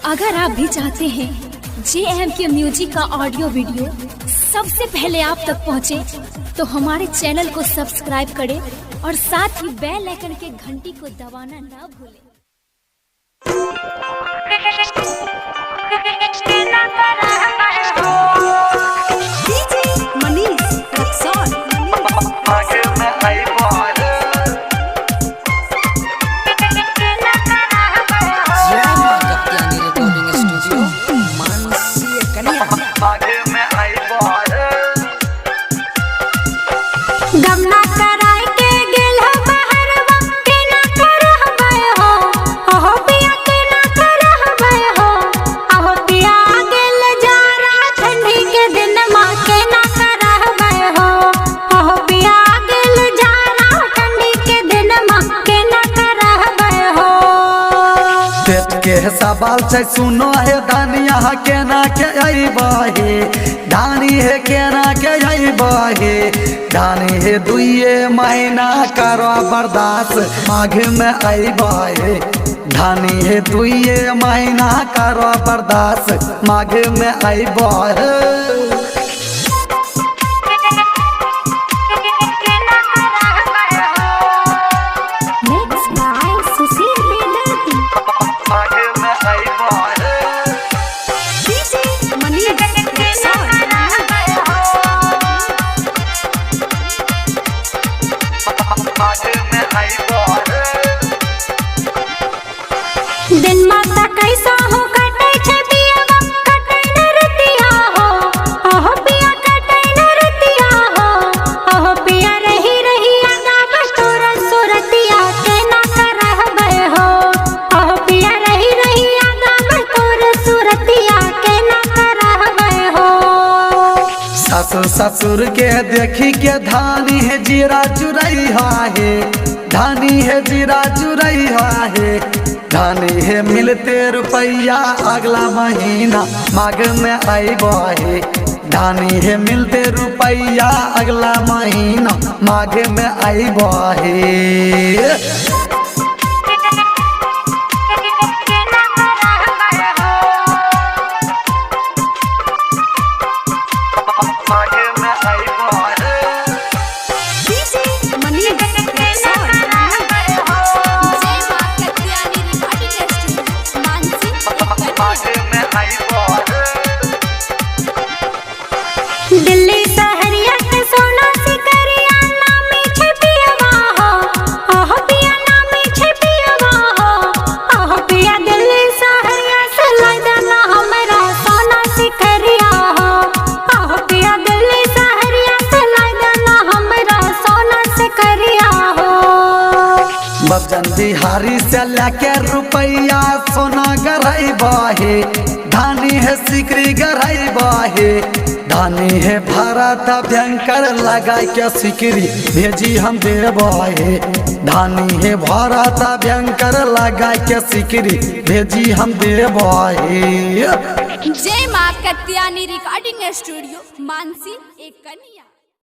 अगर आप भी चाहते हैं JMK म्यूजिक का ऑडियो वीडियो सबसे पहले आप तक पहुंचे, तो हमारे चैनल को सब्सक्राइब करें और साथ ही बेल आइकन के घंटी को दबाना ना भूलें। गमना कराय के गेल हो बहरवा के ना करहबै हो, अहो पिया के ना करहबै हो, अहो पिया गेल जारा ठंडी के दिन मां के ना करहबै हो, अहो पिया गेल जारा ठंडी के दिन मां के ना करहबै हो। पेट के सवाल छै सुनो है दानिया केना के अइबहे, धानी है केना के अइबहे, धानी है दुइये महीना करो बर्दाश्त माघ में अइबहे, धानी है दुइये महीना करो बर्दाश्त माघ में अइबहे। दिन माता कैसा हो कटै छै पियावा कटै न रतिया हो, अहो पिया कटै न रतिया हो, अहो पिया रही रही गावे तोरा सुरतिया के ना करहबै हो, अहो पिया रही रही गावे तोरा सुरतिया के ना करहबै हो। ससुर ससुर के देखी के धानी है जीरा चुरई है, धानी है जीरा चुरई है, धानी है मिलते रुपया अगला महीना माघ में अइबहे, धानी है मिलते रुपया अगला महीना माघ में अइबहे। दिल्ली सहरिया के सोना सिकरिया नामी छै पियवा हो, अहो पिया नामी छै पियवा हो, अहो पिया दिल्ली सहरिया से लाई देना हमरा सोना सिकरिया हो, अहो पिया दिल्ली सहरिया से लाई देना हमरा सोना सिकरिया हो। बबजन बिहारी से लेके रुपया सोना गरइबहे, धानी है सिकरी गरइबहे, धानी है भारत भयंकर लगा के सिकरी भेजी हम देबहे, धानी है भारत भयंकर लगा के सिकरी भेजी हम देबहे। जय मां कत्यानी रिकॉर्डिंग स्टूडियो मानसी एक कन्या।